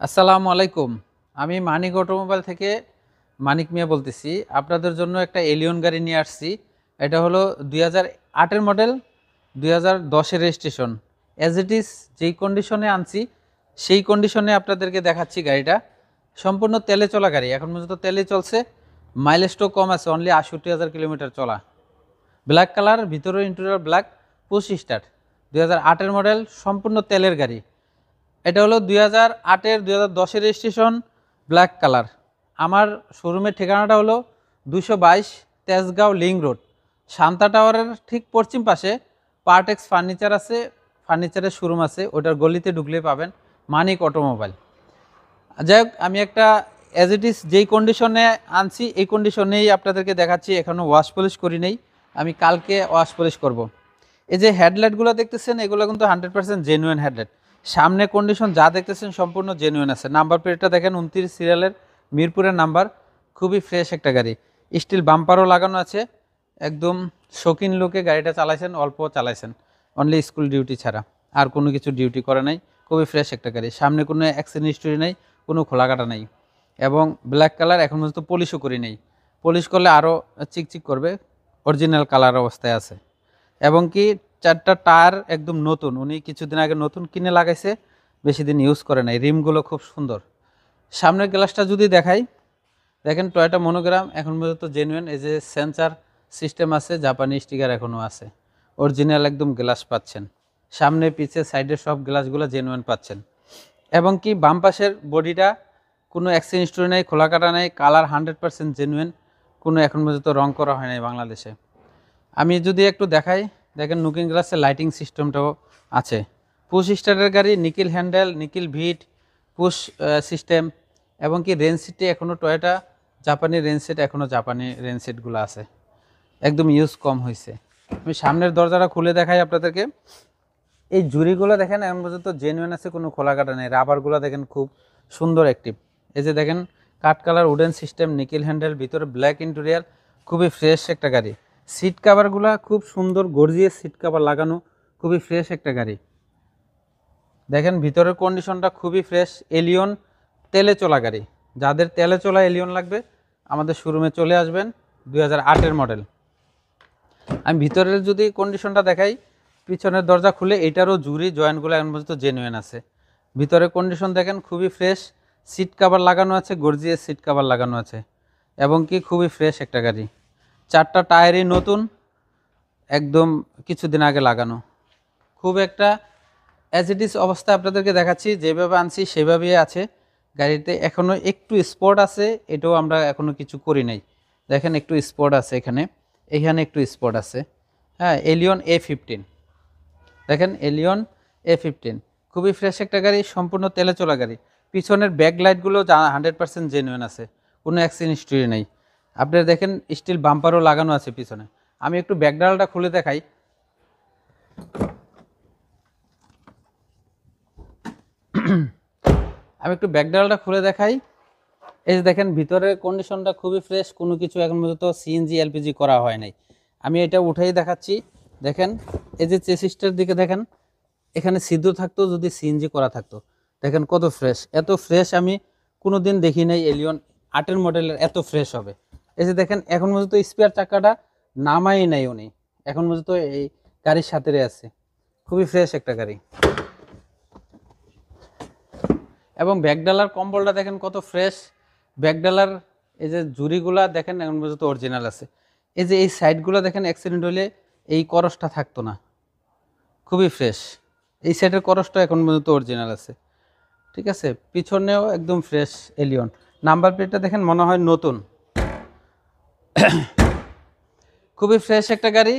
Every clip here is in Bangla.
আসসালামু আলাইকুম। আমি মানিক অটোমোবাইল থেকে মানিক মিয়া বলতেছি। আপনাদের জন্য একটা এলিয়ন গাড়ি নিয়ে আসছি। এটা হলো 2008 এর মডেল, 2010 এর রেজিস্ট্রেশন। অ্যাজ ইট ইজ যেই কন্ডিশনে আনছি সেই কন্ডিশনে আপনাদেরকে দেখাচ্ছি গাড়িটা। সম্পূর্ণ তেলে চলা গাড়ি, এখন পর্যন্ত তেলে চলছে। মাইলেজটাও কম আছে, অনলি ৬৮,০০০ কিলোমিটার চলা। ব্ল্যাক কালার, ভিতরে ইন্টেরিয়র ব্ল্যাক, পুশ স্টার্ট। 2008 এর মডেল, সম্পূর্ণ তেলের গাড়ি। এটা হলো 2008-এর 2010-এর রেজিস্ট্রেশন, ব্ল্যাক কালার। আমার শোরুমের ঠিকানাটা হলো 222 তেজগাঁও লিং রোড, শান্তা টাওয়ারের ঠিক পশ্চিম পাশে পার্টেক্স ফার্নিচার আছে, ফার্নিচারের শোরুম আছে, ওটার গলিতে ঢুকলে পাবেন মানিক অটোমোবাইল। যাই হোক, আমি একটা অ্যাজ ইট ইজ যেই কন্ডিশনে আনছি এই কন্ডিশনেই আপনাদেরকে দেখাচ্ছি। এখনও ওয়াশ পলিশ করি নেই, আমি কালকে ওয়াশ পলিশ করব। এই যে হেডলাইটগুলো দেখতেছেন, এগুলো কিন্তু 100% জেনুইন হেডলাইট। সামনে কন্ডিশন যা দেখতেছেন সম্পূর্ণ জেনুইন আছে। নাম্বার প্লেটটা দেখেন 29 সিরিয়ালের, মিরপুরের নাম্বার। খুবই ফ্রেশ একটা গাড়ি। স্টিল বাম্পারও লাগানো আছে। একদম শৌখিন লোকে গাড়িটা চালাইছেন, অল্প চালাইছেন, অনলি স্কুল ডিউটি ছাড়া আর কোনো কিছু ডিউটি করে নাই। খুবই ফ্রেশ একটা গাড়ি। সামনে কোনো অ্যাক্সিডেন্ট হিস্টোরি নেই, কোনো খোলাকাটা নেই। এবং ব্ল্যাক কালার, এখন পর্যন্ত পলিশও করি নেই। পলিশ করলে আরও চিকচিক করবে। অরিজিনাল কালার অবস্থায় আছে। এবং কি 4টা টায়ার একদম নতুন, উনি কিছুদিন আগে নতুন কিনে লাগাইছে, বেশি দিন ইউজ করে নাই। রিমগুলো খুব সুন্দর। সামনের গ্লাসটা যদি দেখাই, দেখেন টয়োটা মনোগ্রাম এখন পর্যন্ত জেনুইন। এই যে সেন্সার সিস্টেম আছে, জাপানি স্টিকার এখনও আছে। অরিজিনাল একদম গ্লাস পাচ্ছেন। সামনে পিছে সাইডের সব গ্লাসগুলো জেনুইন পাচ্ছেন। এবং কি বাম পাশের বডিটা কোনো অ্যাক্সিডেন্ট হিস্টোরি নেই, খোলা কাটা নেই, কালার 100% জেনুইন। কোনো এখন পর্যন্ত রং করা হয় নাই বাংলাদেশে। আমি যদি একটু দেখাই, দেখেন লুকিং গ্লাসের লাইটিং সিস্টেমটাও আছে। পুশ স্টার্টের গাড়ি, নিকেল হ্যান্ডেল, নিকেল ভিট, পুশ সিস্টেম। এবং কি রেন সিটে এখনও টয়োটা জাপানি রেন সিট, এখনও জাপানি রেন সিটগুলো আছে। একদম ইউজ কম হয়েছে। আমি সামনের দরজাটা খুলে দেখাই আপনাদেরকে। এই জুড়িগুলো দেখেন এখন পর্যন্ত জেনুইন আছে, কোনো খোলা কাটা নেই। রাবারগুলো দেখেন খুব সুন্দর অ্যাক্টিভ। এই যে দেখেন কাঠ colour wooden system, nickel handle, ভিতরে ব্ল্যাক ইন্টেরিয়ার। খুবই ফ্রেশ একটা গাড়ি। সিট কাভারগুলো খুব সুন্দর গর্জিয়াস সিট কাভার লাগানো, খুবই ফ্রেশ একটা গাড়ি। দেখেন ভিতরের কন্ডিশনটা খুবই ফ্রেশ। এলিয়ন তেলে চলা গাড়ি। যাদের তেলে চলা এলিয়ন লাগবে আমাদের শোরুমে চলে আসবেন। 2008-এর মডেল। আমি ভিতরের যদি কন্ডিশনটা দেখাই, পিছনের দরজা খুলে এটারও জুরি জয়েন্টগুলো এখন পর্যন্ত জেনুইন আছে। ভিতরের কন্ডিশন দেখেন খুবই ফ্রেশ। সিট কাভার লাগানো আছে, গর্জিয়াস সিট কাভার লাগানো আছে। এবং কি খুবই ফ্রেশ একটা গাড়ি। 4টা টায়ারই নতুন, একদম কিছুদিন আগে লাগানো। খুব একটা অ্যাজ ইট ইজ অবস্থা আপনাদেরকে দেখাচ্ছি, যেভাবে আনছি সেভাবেই আছে। গাড়িতে এখনও একটু স্পট আছে, এটাও আমরা এখনও কিছু করি নাই। দেখেন একটু স্পট আছে এখানে, এখানে একটু স্পট আছে। হ্যাঁ, এলিয়ন A15। দেখেন এলিয়ন A15 খুবই ফ্রেশ একটা গাড়ি, সম্পূর্ণ তেলে চলা গাড়ি। পিছনের ব্যাক লাইটগুলো 100% জেনুইন আছে, কোনো অ্যাক্সিডেন্ট হিস্ট্রি নেই। আপনারা দেখেন স্টিল বাম্পারও লাগানো আছে পিছনে। আমি একটু ব্যাকডালটা খুলে দেখাই। আমি একটু ব্যাকডালটা খুলে দেখাই। এই যে দেখেন ভিতরের কন্ডিশনটা খুবই ফ্রেশ, কোনো কিছু এখন পর্যন্ত সিএনজি এলপিজি করা হয় নাই। আমি এটা উঠেই দেখাচ্ছি। দেখেন এই যে চেসিসটার দিকে দেখেন, এখানে সিদ্ধ থাকতো যদি সিএনজি করা থাকতো। দেখেন কত ফ্রেশ, এত ফ্রেশ আমি কোনো দিন দেখি নাই এলিয়ন 8-এর মডেলের এত ফ্রেশ হবে। এই যে দেখেন এখন পর্যন্ত স্পেয়ার চাকাটা নামাই নাই উনি, এখন পর্যন্ত এই গাড়ির সাথে আছে। খুবই ফ্রেশ একটা গাড়ি। এবং ব্যাকডালার কম্বলটা দেখেন কত ফ্রেশ। ব্যাকডালার এই যে জুড়িগুলা দেখেন এখন পর্যন্ত অরিজিনাল আছে। এই যে এই সাইডগুলো দেখেন অ্যাক্সিডেন্ট হলে এই করসটা থাকতো না, খুবই ফ্রেশ। এই সাইডের করসটা এখন পর্যন্ত অরিজিনাল আছে, ঠিক আছে। পিছনেও একদম ফ্রেশ এলিয়ন। নাম্বার প্লেটটা দেখেন মনে হয় নতুন। খুবই ফ্রেশ একটা গাড়ি।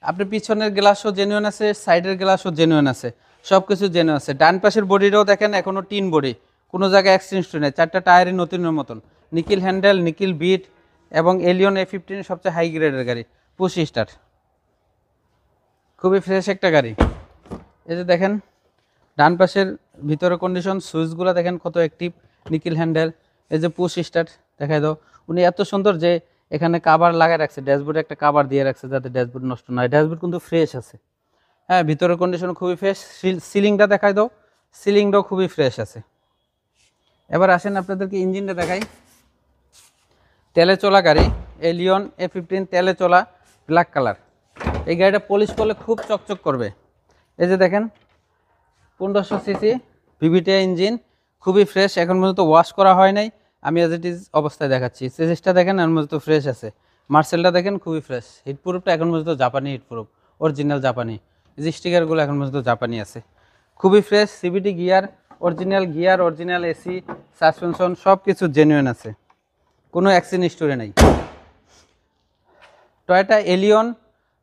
আপনার পিছনের গ্লাসও জেনুইন আছে, সাইডের গ্লাসও জেনুইন আছে, সব কিছু জেনুইন আছে। ডান পাশের বডিটাও দেখেন এখনও টিন বডি, কোনো জায়গায় অ্যাক্সিডেন্ট নেই। 4টা টায়ারই নতুনের মতন, নিকেল হ্যান্ডেল, নিকেল বিট। এবং এলিয়ন A15 সবচেয়ে হাই গ্রেডের গাড়ি, পুশ স্টার্ট। খুবই ফ্রেশ একটা গাড়ি। এই যে দেখেন ডান পাশের ভিতরে কন্ডিশন, সুইচগুলো দেখেন কত অ্যাক্টিভ, নিকেল হ্যান্ডেল। এই যে পুশ স্টার্ট দেখাই দাও। উনি এত সুন্দর যে এখানে কাভার লাগাই রাখছে, ড্যাশবোর্ডে একটা কাভার দিয়ে রাখছে যাতে ড্যাশবোর্ড নষ্ট না হয়। ড্যাশবোর্ড কিন্তু ফ্রেশ আছে। হ্যাঁ, ভিতরের কন্ডিশন খুবই ফ্রেশ। সিলিংটা দেখাই দাও, সিলিংটাও খুবই ফ্রেশ আছে। এবার আসেন আপনাদেরকে ইঞ্জিনটা দেখাই। তেলে চলা গাড়ি, এলিয়ন A15 তেলে চলা, ব্ল্যাক কালার। এই গাড়িটা পলিশ করলে খুব চকচক করবে। এই যে দেখেন 1500 সিসি ভিভিটিআই ইঞ্জিন, খুবই ফ্রেশ, এখন পর্যন্ত ওয়াশ করা হয় নাই। আমি অ্যাজ ইট ইজ অবস্থায় দেখাচ্ছি। চেসিসটা দেখেন এখন পর্যন্ত ফ্রেশ আছে, মার্সেলটা দেখেন খুবই ফ্রেশ। হিটপ্রুফটা এখন পর্যন্ত জাপানি হিটপ্রুফ, অরিজিনাল জাপানি। এই যে স্টিকারগুলো এখন পর্যন্ত জাপানি আছে, খুবই fresh. CVT gear, original AC, suspension সব কিছু জেনুইন আছে, কোনো অ্যাক্সিডেন্ট হিস্টোরি নেই। টয়োটা এলিয়ন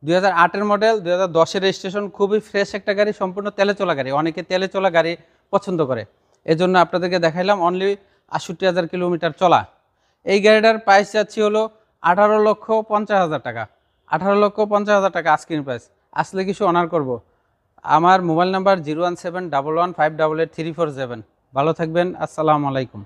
2008-এর মডেল, 2010-এর রেজিস্ট্রেশন, খুবই ফ্রেশ একটা গাড়ি, সম্পূর্ণ তেলে চলা গাড়ি। অনেকে তেলে চলা গাড়ি পছন্দ করে, এজন্য আপনাদেরকে দেখাইলাম। অনলি 68,000 কিলোমিটার চলা। এই গাড়িটার প্রাইস যাচ্ছি হলো 18,50,000 টাকা। 18,50,000 টাকা আস্কিং প্রাইস। আসলে কিছু অনার করব। আমার মোবাইল নাম্বার 01711588347। ভালো থাকবেন, আসসালামু আলাইকুম।